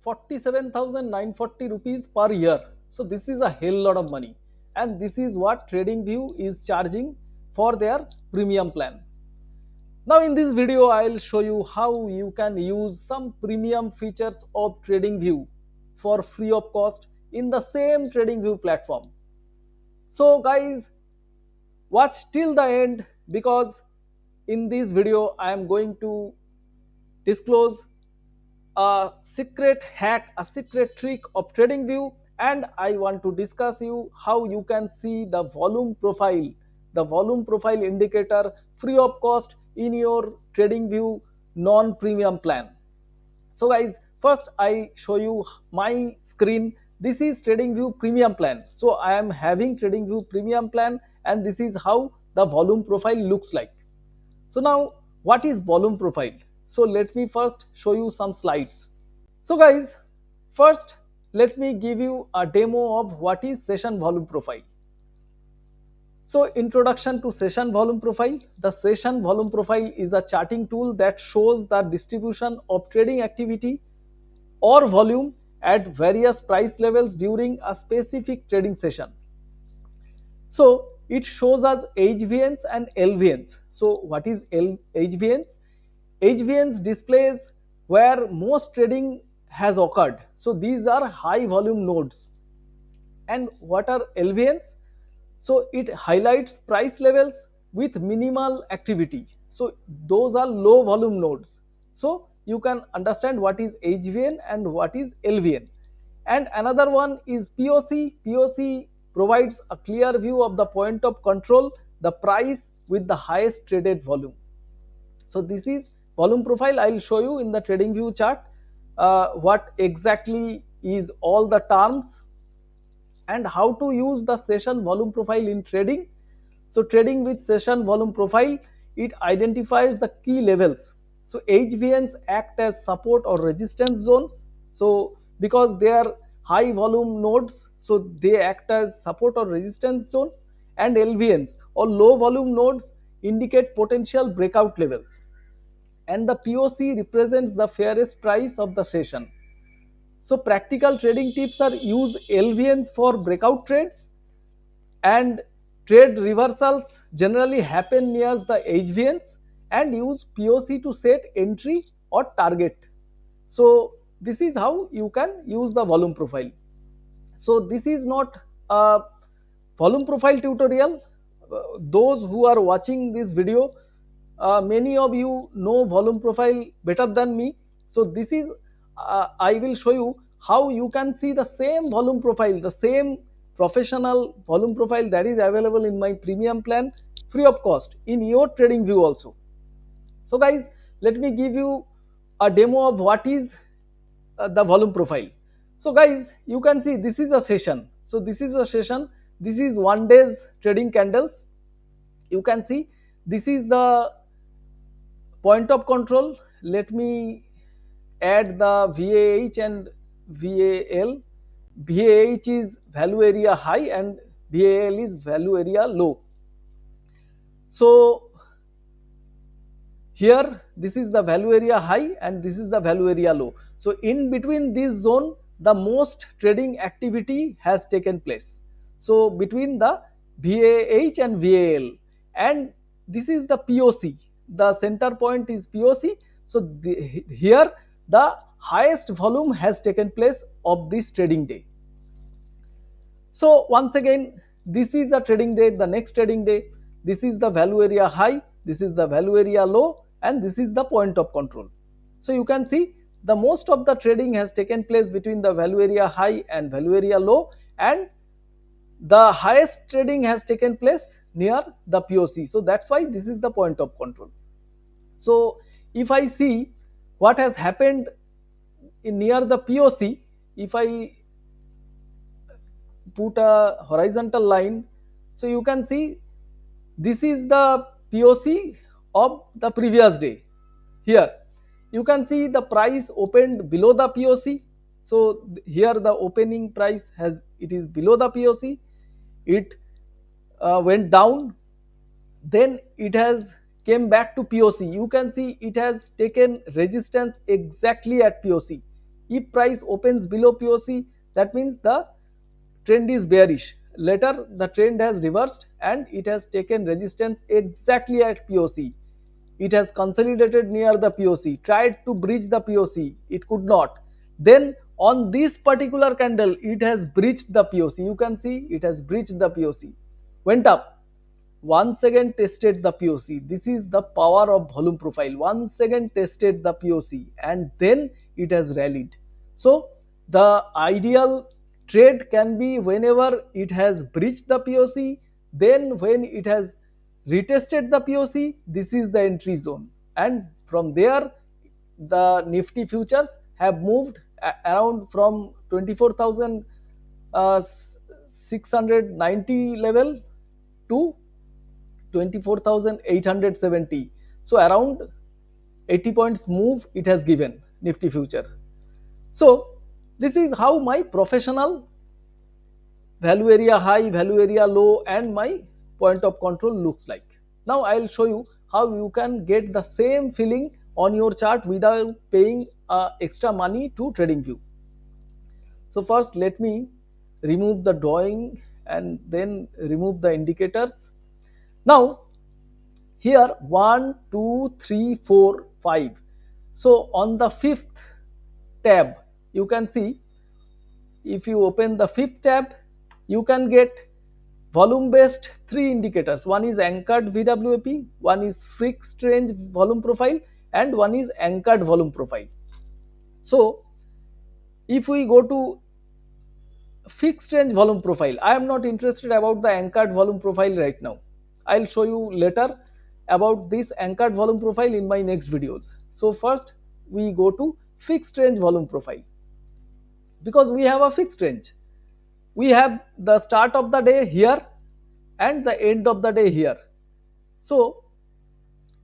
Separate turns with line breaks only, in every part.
47,940 rupees per year. So this is a hell lot of money, and this is what TradingView is charging for their premium plan. Now in this video I'll show you how you can use some premium features of TradingView for free of cost in the same TradingView platform. So guys, watch till the end, because in this video I am going to disclose a secret hack, a secret trick of TradingView, and I want to discuss you how you can see the volume profile indicator free of cost in your TradingView non-premium plan. So guys, first I show you my screen. This is TradingView premium plan. So I am having TradingView premium plan, and this is how the volume profile looks like. So now, what is volume profile? So let me first show you some slides. So guys, first let me give you a demo of what is session volume profile. So introduction to session volume profile. The session volume profile is a charting tool that shows the distribution of trading activity or volume at various price levels during a specific trading session. So it shows us HVNs and LVNs. So what is HVNs? HVNs displays where most trading has occurred. So these are high volume nodes. And what are LVNs? So it highlights price levels with minimal activity. So those are low volume nodes. So you can understand what is HVN and what is LVN. And another one is POC. POC provides a clear view of the point of control, the price with the highest traded volume. So this is volume profile. I'll show you in the TradingView chart what exactly is all the terms and how to use the session volume profile in trading. So trading with session volume profile, it identifies the key levels. So HVNs act as support or resistance zones. So because they are high volume nodes, so they act as support or resistance zones. And LVNs or low volume nodes indicate potential breakout levels. And the POC represents the fairest price of the session. So practical trading tips are: use LVNs for breakout trades, and trade reversals generally happen near the HVNs, and use POC to set entry or target. So this is how you can use the volume profile. So this is not a volume profile tutorial. Those who are watching this video, many of you know volume profile better than me. So this is I will show you how you can see the same volume profile, the same professional volume profile that is available in my premium plan free of cost in your TradingView also. So guys, let me give you a demo of what is the volume profile. So guys, you can see this is a session. So this is a session. This is 1 day's trading candles. You can see this is the point of control. Let me add the VAH and VAL. VAH is value area high and VAL is value area low. So here this is the value area high and this is the value area low. So in between this zone the most trading activity has taken place. So between the VAH and VAL, and this is the POC, the center point is POC. So here the highest volume has taken place of this trading day. So once again, this is a trading day, the next trading day, this is the value area high, this is the value area low, and this is the point of control. So you can see the most of the trading has taken place between the value area high and value area low, and the highest trading has taken place near the POC. So that's why this is the point of control. So if I see what has happened in near the POC, if I put a horizontal line, so you can see this is the POC of the previous day. Here you can see the price opened below the POC. So here the opening price has, it is below the POC. It went down, then it has came back to POC. You can see it has taken resistance exactly at POC. If price opens below POC, that means the trend is bearish. Later the trend has reversed and it has taken resistance exactly at POC. It has consolidated near the POC, tried to breach the POC, it could not. Then on this particular candle it has breached the POC. You can see it has breached the POC, went up, once again tested the POC. This is the power of volume profile. Once again tested the POC and then it has rallied. So the ideal trade can be whenever it has breached the POC, then when it has retested the POC, this is the entry zone. And from there, the Nifty futures have moved around from 24,690 level to 24,870. So around 80 points move it has given Nifty future. So this is how my professional value area high, value area low and my point of control looks like. Now I'll show you how you can get the same feeling on your chart without paying extra money to TradingView. So first let me remove the drawing and then remove the indicators. Now here 1 2 3 4 5. So on the fifth tab you can see, if you open the fifth tab you can get volume based three indicators. One is anchored VWAP, one is fixed range volume profile and one is anchored volume profile. So if we go to fixed range volume profile, I am not interested about the anchored volume profile right now. I'll show you later about this anchored volume profile in my next videos. So first we go to fixed range volume profile, because we have a fixed range. We have the start of the day here and the end of the day here. So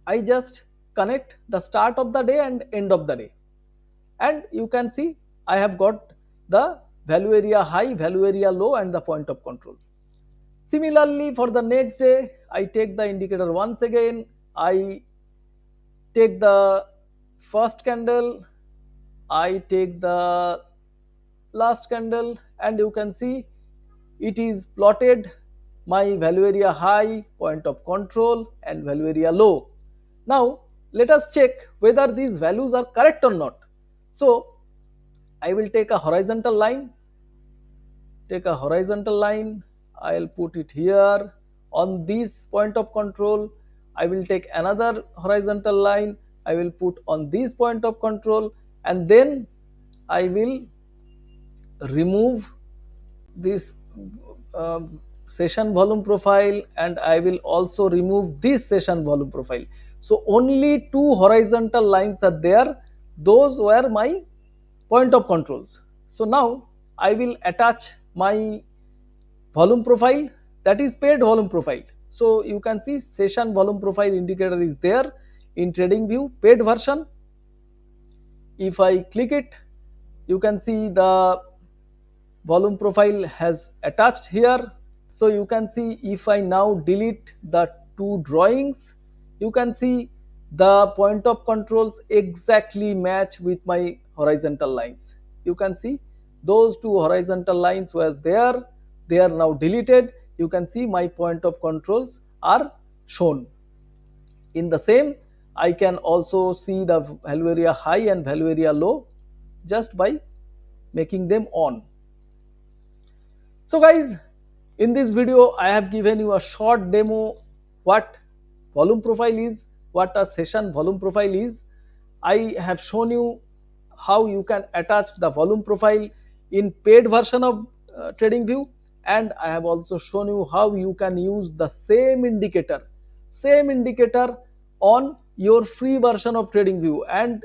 I just connect the start of the day and end of the day, and you can see I have got the value area high, value area low and the point of control. Similarly for the next day I take the indicator once again, I take the first candle, I take the last candle, and you can see it is plotted my value area high, point of control and value area low. Now let us check whether these values are correct or not. So I will take a horizontal line, I'll put it here on this point of control. I will take another horizontal line, I will put on this point of control, and then I will remove this session volume profile and I will also remove this session volume profile. So only two horizontal lines are there, those were my point of controls. So now I will attach my volume profile, that is paid volume profile. So you can see session volume profile indicator is there in TradingView paid version. If I click it, you can see the volume profile has attached here. So you can see if I now delete the two drawings, you can see the point of controls exactly match with my horizontal lines. You can see those two horizontal lines was there, they are now deleted. You can see my point of controls are shown. In the same, I can also see the value area high and value area low just by making them on. So guys, in this video I have given you a short demo what volume profile is, what a session volume profile is. I have shown you how you can attach the volume profile in paid version of TradingView, and I have also shown you how you can use the same indicator on your free version of TradingView. And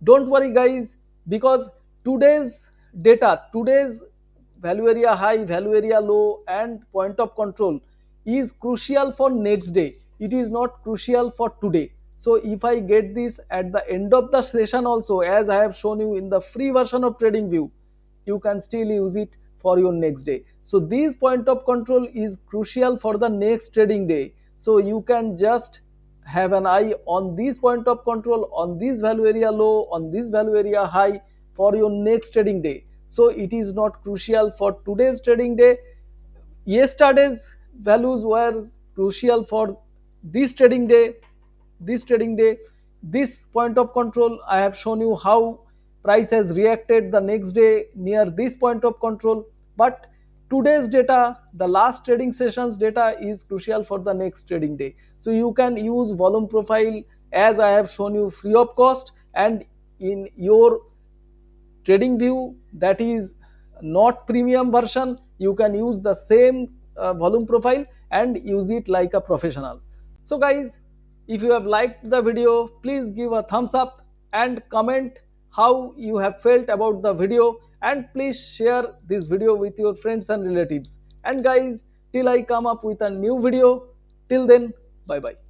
don't worry guys, because today's data, today's value area high, value area low and point of control is crucial for next day, it is not crucial for today. So if I get this at the end of the session also, as I have shown you in the free version of TradingView, you can still use it for your next day. So this point of control is crucial for the next trading day. So you can just have an eye on this point of control, on this value area low, on this value area high, for your next trading day. So it is not crucial for today's trading day. Yesterday's values were crucial for this trading day. This point of control, I have shown you how price has reacted the next day near this point of control. But today's data, the last trading session's data, is crucial for the next trading day. So you can use volume profile as I have shown you, free of cost, and in your TradingView, that is not premium version, you can use the same volume profile and use it like a professional. So guys, if you have liked the video, please give a thumbs up and comment how you have felt about the video, and please share this video with your friends and relatives. And guys, till I come up with a new video, till then, bye bye.